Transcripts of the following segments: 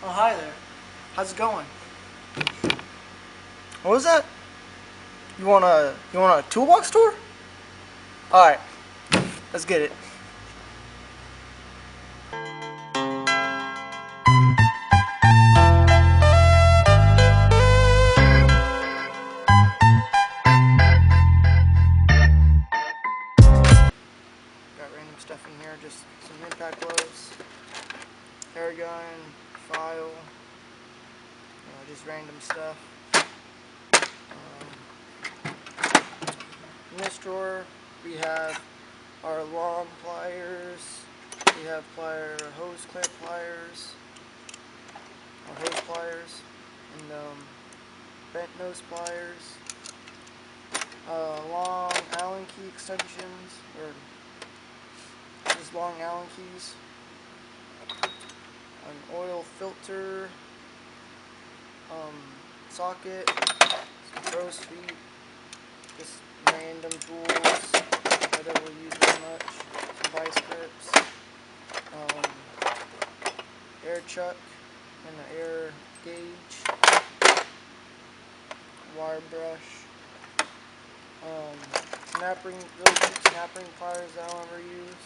Oh, hi there. How's it going? What was that? You want a toolbox tour? All right, let's get it. Got random stuff in here, just some impact gloves, hair gun, file, just random stuff. In this drawer we have our long pliers, we have plier hose clamp pliers, our hose pliers, and bent nose pliers, long Allen key extensions, or just long Allen keys, an oil filter, socket, some crow's feet, just random tools I don't really use very much, some vice grips, air chuck and an air gauge, wire brush, snap ring, really cheap snap ring pliers that I don't ever use,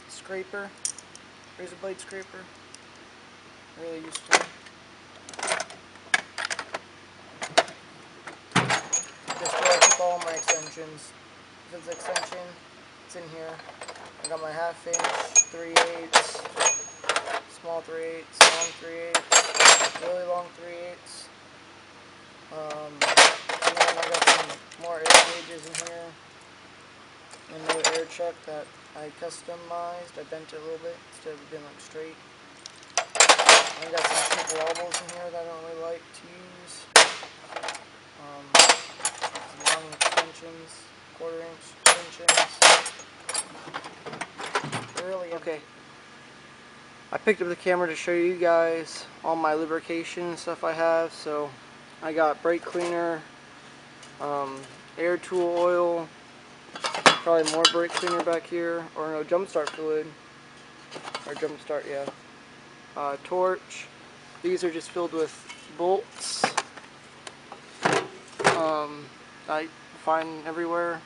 scraper, razor blade scraper, really useful. Just where I keep all my extensions. If it's an extension, it's in here. I got my 1/2 inch, 3/8, small 3/8, long 3/8, really long 3/8. And then I got some more air gauges in here. Another air chuck that I customized. I bent it a little bit instead of being like straight. I got some cheap wobbles in here that I don't really like to use. Some long extensions, 1/4 inch extensions. Really okay. I picked up the camera to show you guys all my lubrication stuff I have. So I got brake cleaner, air tool oil, probably more brake cleaner back here, or no, jump start fluid, or jump start, yeah. Torch. These are just filled with bolts. I find everywhere.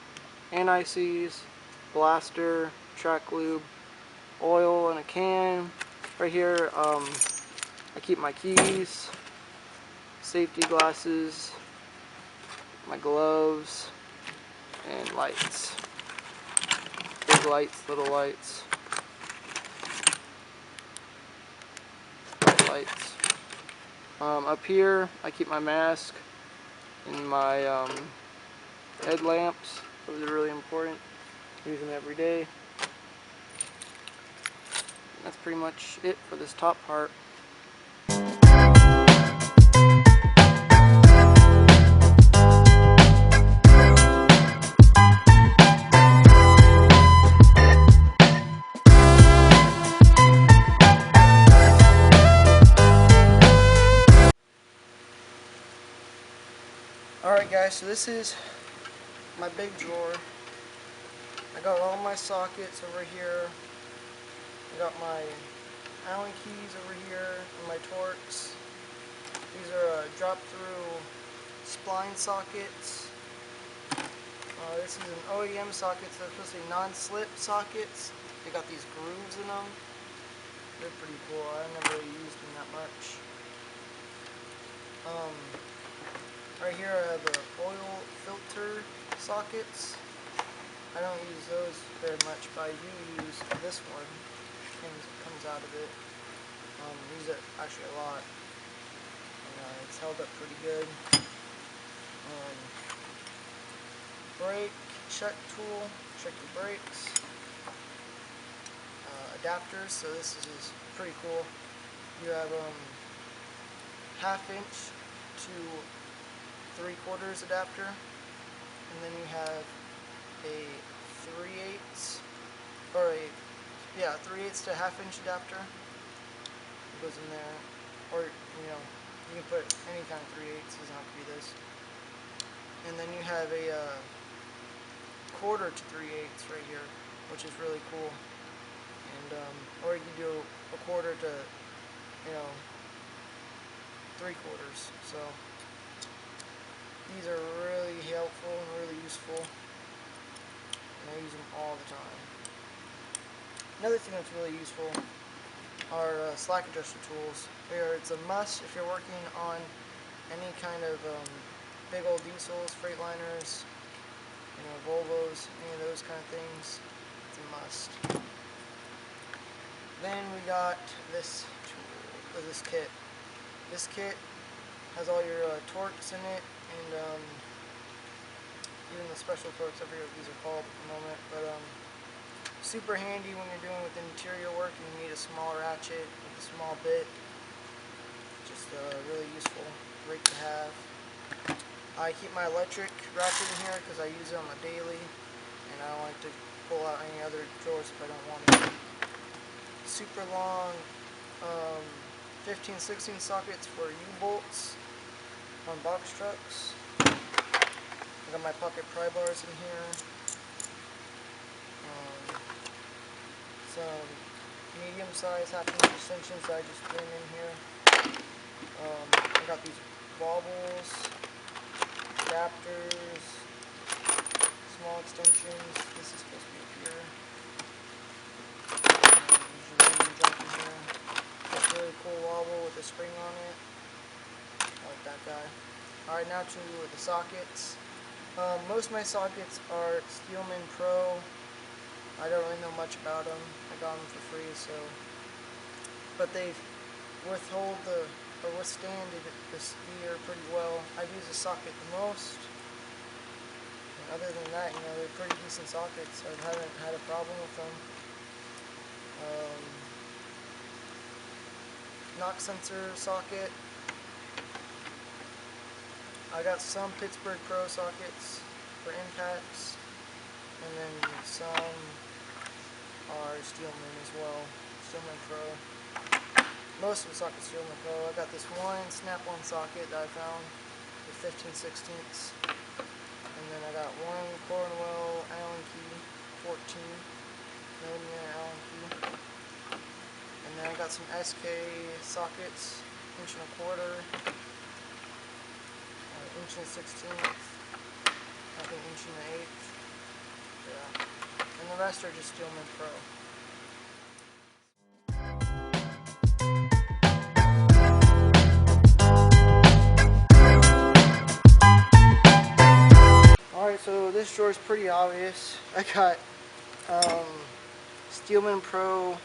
Anti-seize, blaster, track lube, oil in a can. Right here, I keep my keys, safety glasses, my gloves, and lights. Big lights, little lights. Lights. Up here, I keep my mask and my headlamps. Those are really important. Use them every day. That's pretty much it for this top part. Alright guys, so this is my big drawer. I got all my sockets over here. I got my Allen keys over here and my Torx. These are drop-through spline sockets. This is an OEM socket, so it's supposed to be non-slip sockets. They got these grooves in them. They're pretty cool. I never really used them that much. Right here I have the oil filter sockets. I don't use those very much, but I do use this one. Comes out of it. Use it actually a lot. And, it's held up pretty good. Brake check tool, check the brakes. Adapters, so this is pretty cool. You have 1/2 inch to 3/4 adapter, and then you have a 3/8 or a 3/8 to 1/2 inch adapter. It goes in there, or you can put any kind of 3/8. Doesn't have to be this. And then you have a 1/4 to 3/8 right here, which is really cool. and or you can do a quarter to, you know, 3/4. So these are really helpful and really useful, and I use them all the time. Another thing that's really useful are slack adjuster tools. It's a must if you're working on any kind of big old diesels, Freightliners, you know, Volvos, any of those kind of things. It's a must. Then we got this tool, or this kit. This kit has all your torques in it, and even the special torques, I forget what these are called at the moment, but super handy when you're doing with interior work and you need a small ratchet with a small bit. Just really useful, great to have. I keep my electric ratchet in here because I use it on a daily, and I don't like to pull out any other drawers if I don't want to. Super long 15-16 sockets for U-bolts on box trucks. I got my pocket pry bars in here. Some medium-sized half-inch extensions that I just threw in here. I got these wobbles, adapters, small extensions. This is supposed to be up here. There's a jump in here. It's a really cool wobble with a spring on it. I like that guy. Alright, now to the sockets. Most of my sockets are Steelman Pro. I don't really know much about them. I got them for free, so. But they withstand this gear pretty well. I've used the socket the most. And other than that, you know, they're pretty decent sockets. I haven't had a problem with them. Knock sensor socket. I got some Pittsburgh Pro sockets for impacts, and then some are Steelman as well. Steelman Pro. Most of the sockets Steelman Pro. I got this one snap-on socket that I found with 15/16, and then I got one Cornwell Allen key, 14mm Allen key, and then I got some SK sockets, 1.25 inch. 1/16, I think 1/8. Yeah. And the rest are just Steelman Pro. Alright, so this drawer is pretty obvious. I got Steelman Pro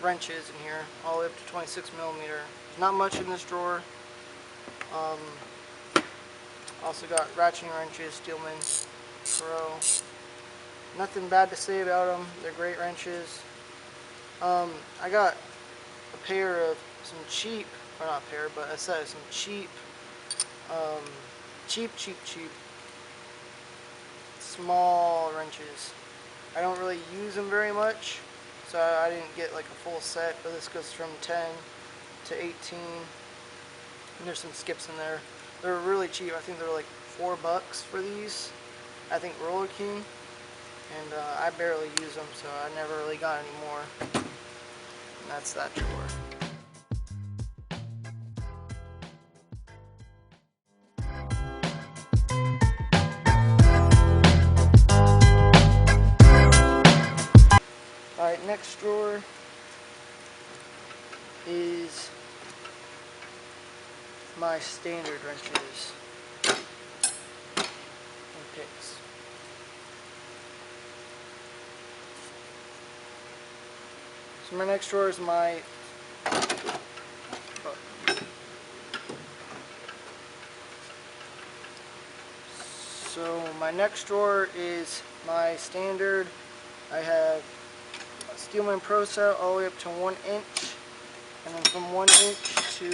wrenches in here, all the way up to 26mm. There's not much in this drawer. Also got ratcheting wrenches, Steelman Pro. Nothing bad to say about them. They're great wrenches. I got a pair of some cheap, or not a pair, but a set of some cheap, cheap small wrenches. I don't really use them very much, so I didn't get like a full set, but this goes from 10 to 18. And there's some skips in there. They're really cheap. I think they're like $4 for these. I think Roller King, and I barely use them, so I never really got any more. And that's that drawer. Alright, next drawer is my standard wrenches and picks. So my next drawer is my standard. I have a Steelman Pro set all the way up to 1 inch, and then from 1 inch to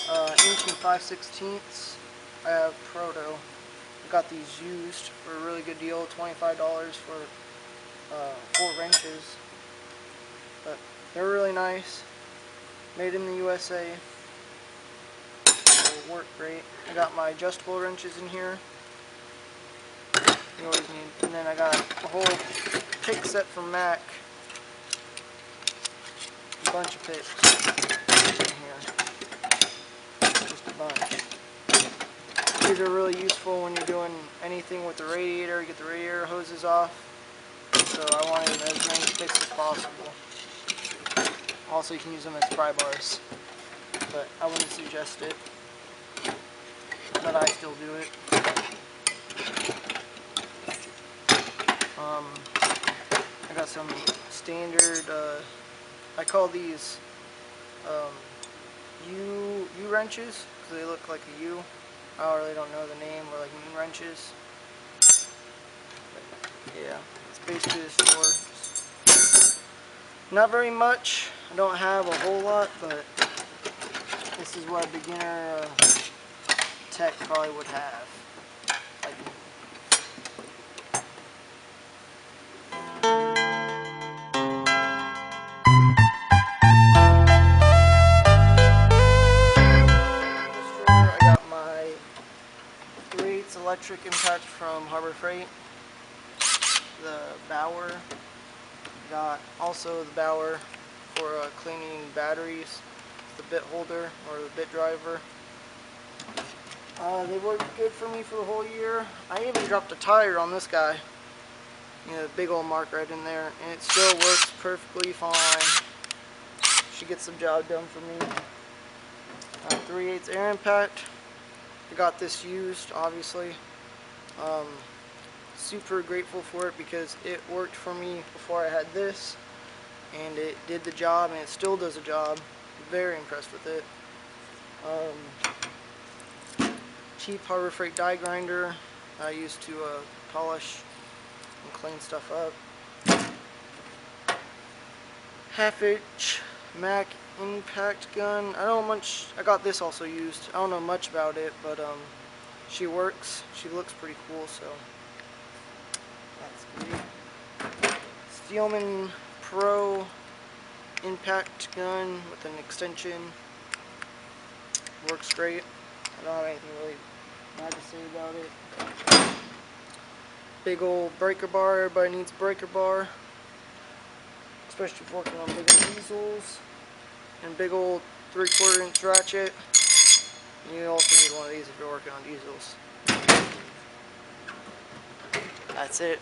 1 5/16 I have Proto. I got these used for a really good deal, $25 for 4 wrenches. But they're really nice, made in the USA. They work great. I got my adjustable wrenches in here. You always need, and then I got a whole pick set from Mac. A bunch of picks in here. Just a bunch. These are really useful when you're doing anything with the radiator. You get the radiator hoses off. So I wanted as many picks as possible. Also, you can use them as pry bars, but I wouldn't suggest it. But I still do it. I got some standard, I call these U wrenches, because they look like a U. I really don't know the name, or like mean wrenches. But yeah, it's basically this drawer. Not very much. I don't have a whole lot, but this is what a beginner tech probably would have. Like, I got my 3/8 electric impact from Harbor Freight, the Bauer. Got also the Bauer for cleaning batteries, the bit holder or the bit driver. They worked good for me for the whole year. I even dropped a tire on this guy. You know, the big old mark right in there, and it still works perfectly fine. She gets the job done for me. 3/8 air impact. I got this used, obviously. Super grateful for it because it worked for me before I had this, and it did the job, and it still does the job. Very impressed with it. Cheap Harbor Freight die grinder I used to polish and clean stuff up. 1/2" Mac impact gun. I don't know much. I got this also used. I don't know much about it, but she works. She looks pretty cool, so that's great. Steelman Pro impact gun with an extension. Works great. I don't have anything really bad to say about it. Big old breaker bar. Everybody needs a breaker bar, especially if working on bigger diesels. And big old 3/4 inch ratchet. You also need one of these if you're working on diesels. That's it.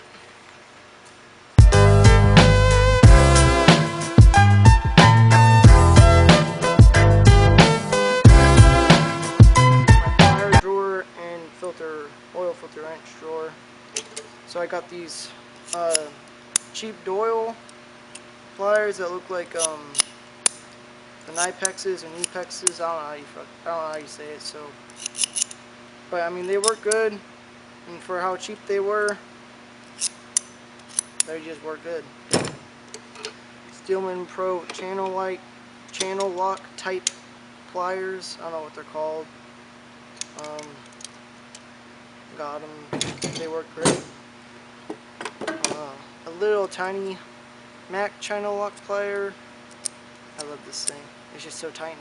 Oil filter wrench drawer. So I got these cheap Doyle pliers that look like the Nipexes or Nepexes. I don't know how you say it. So, but I mean, they work good, and for how cheap they were, they just work good. Steelman Pro channel lock type pliers. I don't know what they're called. Got them. They work great. A little tiny Mac channel lock plier. I love this thing. It's just so tiny.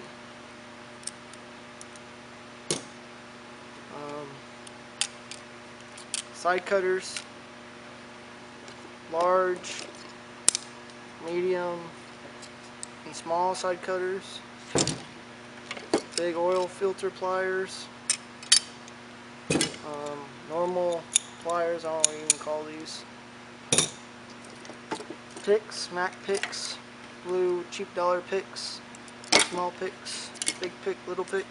Side cutters. Large, medium, and small side cutters. Big oil filter pliers. Normal pliers, I don't know what you can call these. Picks, Mac picks, blue cheap dollar picks, small picks, big pick, little pick.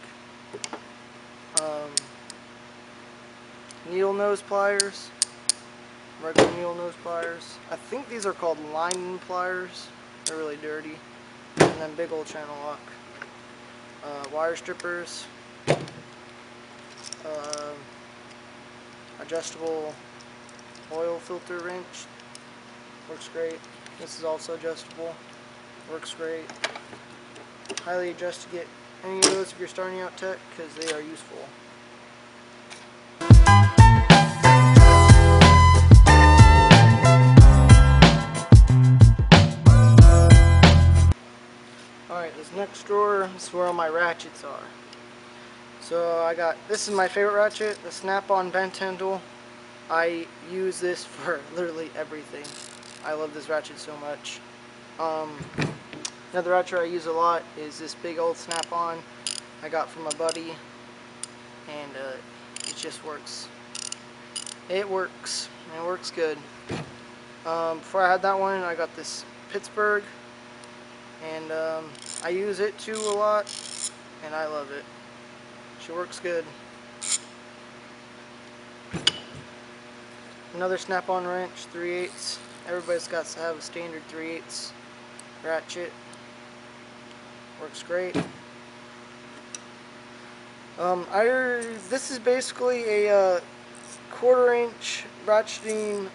Needle nose pliers, regular needle nose pliers. I think these are called line pliers. They're really dirty. And then big old channel lock. Wire strippers. Adjustable oil filter wrench. Works great. This is also adjustable. Works great. Highly adjust to get any of those if you're starting out tech, because they are useful. Alright, this next drawer is where all my ratchets are. So I got, this is my favorite ratchet, the snap-on bent handle. I use this for literally everything. I love this ratchet so much. Another ratchet I use a lot is this big old snap-on I got from a buddy, and it just works. It works. It works good. Before I had that one, I got this Pittsburgh, and I use it too a lot, and I love it. She works good. Another snap-on wrench, 3/8. Everybody's got to have a standard 3/8 ratchet. Works great. This is basically a 1/4-inch ratcheting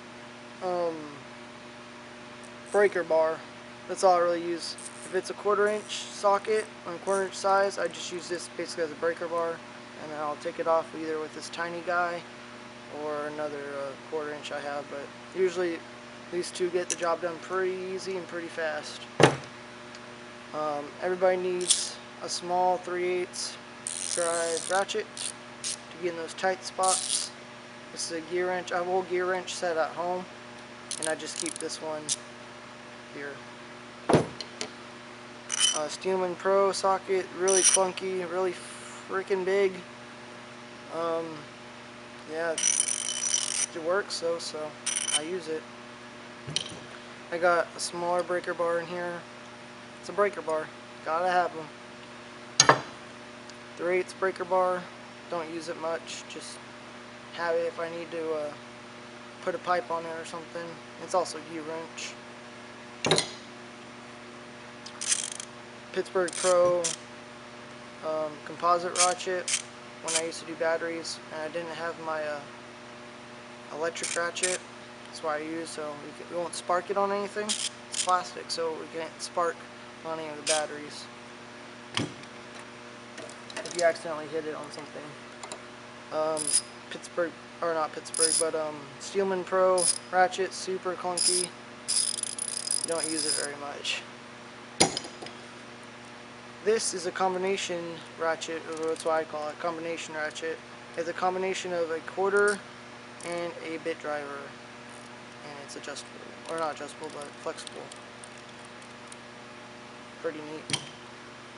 breaker bar. That's all I really use. If it's a 1/4-inch socket on 1/4-inch size, I just use this basically as a breaker bar, and then I'll take it off either with this tiny guy or another 1/4-inch I have, but usually these two get the job done pretty easy and pretty fast. Everybody needs a small 3/8 drive ratchet to get in those tight spots. This is a gear wrench. I have a whole gear wrench set at home, and I just keep this one here. Steelman Pro socket, really clunky, really freaking big. Yeah, it works though, so I use it. I got a smaller breaker bar in here. It's a breaker bar, gotta have them. 3/8 breaker bar, don't use it much, just have it if I need to put a pipe on it or something. It's also a gear wrench. Pittsburgh Pro composite ratchet when I used to do batteries, and I didn't have my electric ratchet. That's what I use, so we won't spark it on anything. It's plastic, so we can't spark on any of the batteries if you accidentally hit it on something. Pittsburgh, or not Pittsburgh, but Steelman Pro ratchet, super clunky. Don't use it very much. This is a combination ratchet, or that's what I call it, combination ratchet. It's a combination of a 1/4 and a bit driver, and it's adjustable, or not adjustable, but flexible. Pretty neat.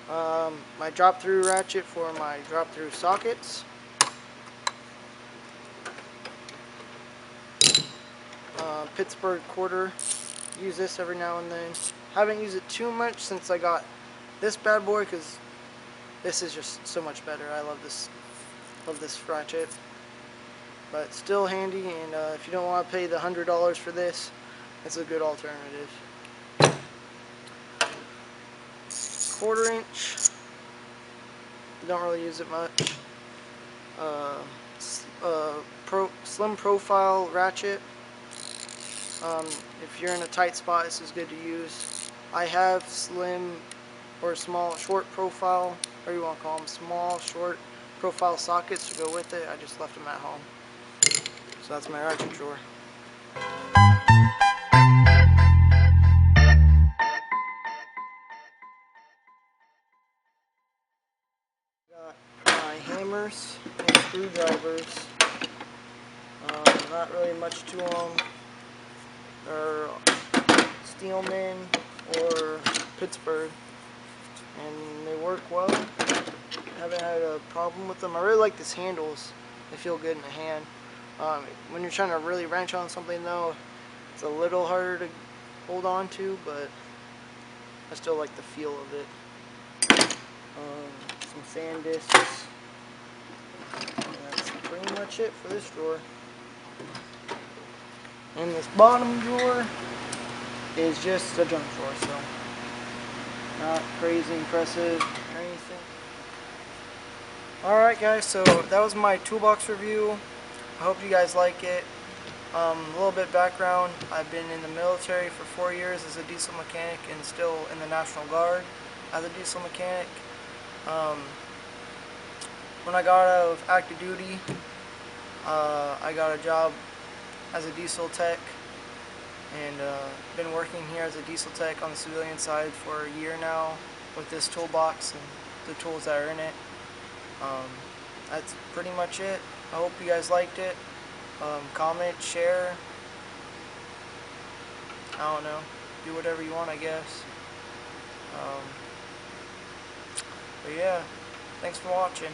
My drop-through ratchet for my drop-through sockets. Pittsburgh 1/4. Use this every now and then. Haven't used it too much since I got this bad boy, because this is just so much better. I love this ratchet, but still handy. And if you don't want to pay the $100 for this, it's a good alternative. 1/4-inch. Don't really use it much. Slim profile ratchet. If you're in a tight spot, this is good to use. I have slim or small, short profile, or you want to call them small, short profile sockets to go with it. I just left them at home. So that's my ratchet drawer. Got my hammers and screwdrivers. Not really much to them. They're Steelman or Pittsburgh, and they work well. Haven't had a problem with them. I really like these handles. They feel good in the hand. When you're trying to really wrench on something though, it's a little harder to hold on to, but I still like the feel of it. Some sand discs. And that's pretty much it for this drawer. And this bottom drawer is just a junk drawer, so not crazy impressive or anything. Alright guys, so that was my toolbox review. I hope you guys like it. A little bit background: I've been in the military for 4 years as a diesel mechanic, and still in the National Guard as a diesel mechanic. When I got out of active duty, I got a job as a diesel tech, and been working here as a diesel tech on the civilian side for a year now with this toolbox and the tools that are in it. That's pretty much it. I hope you guys liked it. comment, share, I don't know, do whatever you want, I guess. But yeah, thanks for watching.